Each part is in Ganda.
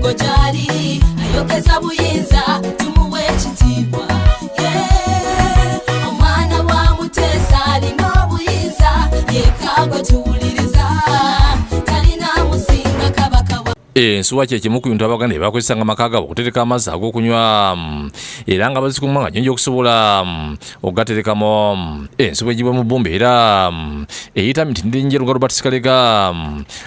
nsingo gyali ayogeza buyinza tumuwe ekitiibwa omwana wa Muteesa alina obuyinza yekagwe tuwuliriza talina musinga kabaka wa ensuwa kye kimu ku bintu abaganda bakozesanga amaka gaabwe okutereka amazzi ag'okunywa era nga bazikumwa nga nnyonyi okusobola okugaterekamu ensuwa egibwa mu bbumba era eyita mitindi njeruga lubatisikaleka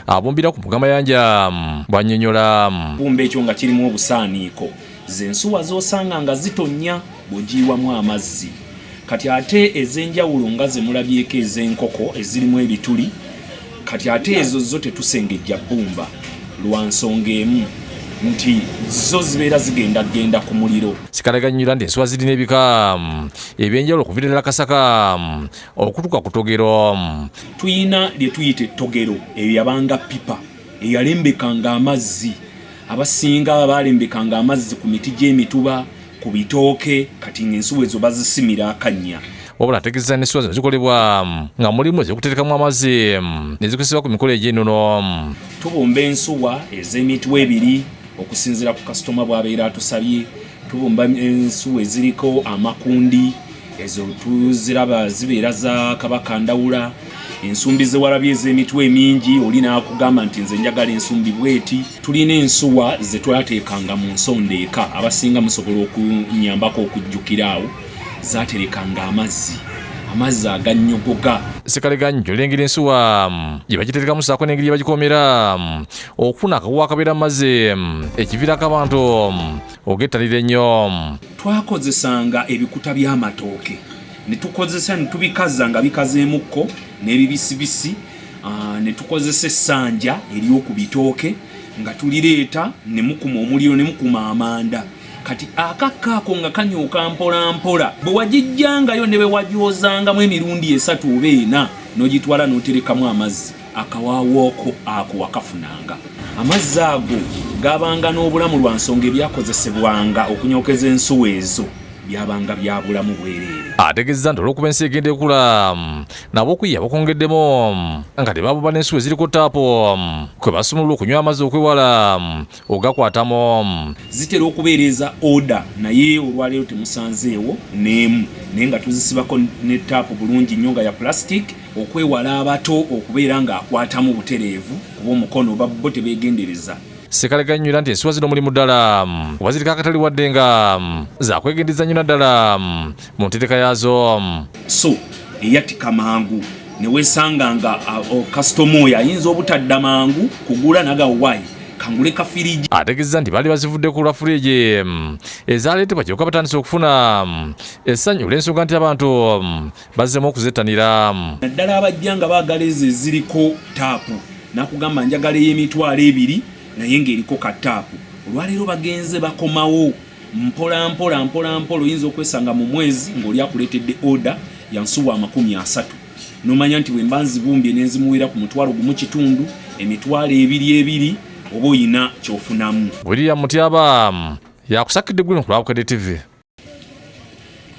abumbira ku mugamayanja bwannyonnyola bbumba ekyo nga kirimu obusaaniiko z'ensuwa z'osanga nga zitonnya bw'ogiyiwamu amazzi kati ate ez'enjawulo nga ze mulabyeko ez'enkoko ezirimu ebituli kati ate ezo zo tetusengejja bbumba lwa nsonga emu nti zo zibeera zigenda ku muliro. Sikalaganyira nti ensuwa zirina ebika ebyenjawulo okuviira ddala Kasaka okutuuka ku Togero. Tuyina lye tuyita ettogero eyo yabanga pipa eyalembekanga amazzi abasinga balembekanga amazzi ku miti gy'emituba ku bitooke kati ng'ensuwa ezo bazisimira akannya. Wabula ategeeza n'ensuwa zino zikolebwa nga mulimu ez'okuterekamu amazzi ne zikozesebwa ku mikolo egy'ennono. Tubumba ensuwa ez'emitwe ebiri okusinziira ku kasitoma bw'abeera atusabye. Tubumba ensuwa eziriko amakundi ezo tuziraba zibeera za Kabaka Ndawula. Ensumbi ze walabye ez'emitwe emingi oli n'akugamba nti nze njagala ensumbi bweti. Tulina ensuwa ze twateekanga mu nsonda eka abasinga musobola okunyambako okujjukira awo zaterekanga amazzi agannyogoga. Sikaleganyyo lengera ensuwa gye bagiterekamu ssaako n'engeri gye bagikomera okufuna akaguwa akabeera mu mazzi ekiviirako abantu ogettalira ennyo. Twakozesanga ebikuta by'amatooke ne tukozesa ne tubikaza nga bikazeemukko n'ebibisibisi ne tukozesa essanja ery'oku bitooke nga tulireeta ne mukuma omuliro ne mukuma amanda. Kati akakkaako nga kanyuuka mpola mpola bwe wagijjangayo ne bwe wagyozangamu emirundi 3 oba 4 n'ogitwala n'oterekamu amazzi akawaawoko ako wakafunanga. Amazzi ago gabanga n'obulamu lwa nsonga ebyakozesebwanga okunyokeza ensuwa ezo byabanga bya bulamu bwereere. Ategeeza nti olw'okuba ensi egenda ekula nabo okuyiya bakongeddemu nga tebabuba n'ensuwa eziriko taapu kwe basumulula okunywa amazzi okwewala ogakwatamu. Zitera okubeereza oda naye olwaleero temusanzeewo n'emu naye nga tuzisibako ne taapu bulungi nnyo nga ya plastic okwewala abato okubeera ng'akwatamu butereevu kuba omukono bo tebeegendereza. Sikaleganyira nti ensuwa zino mulimu ddala kuba ziriko akatali wadde nga zakwegendereza nnyo naddala mu ntereka yaazo. So eyatika mangu ne weesanga nga kasitoma oyo ayinza obutadda mangu kugula nagawayi kangule ka firiji. Ategeeza nti baali bazivudde ku lwa firiji ezaleetebwa kyokka batandise okufuna essanyu olw'ensonga nti abantu bazzeemu okuzettanira. Naddala abajja nga baagala ezo eziriko taapu nakugamba njagala ey'emitwalo 2 naye ng'eriko ka taapu. Olwaleero bagenze bakomawo mpola oyinza okwesanga mu mwezi ng'oli akuleetedde oda ya nsuwa 30 n'omanya nti bwe mba nzibumbye ne nzimuwera ku mutwalo gumu kitundu emitwalo 2 oba oyina kyofunamu. William Mutyaba yakusakidde gwe ku Bukedde TV.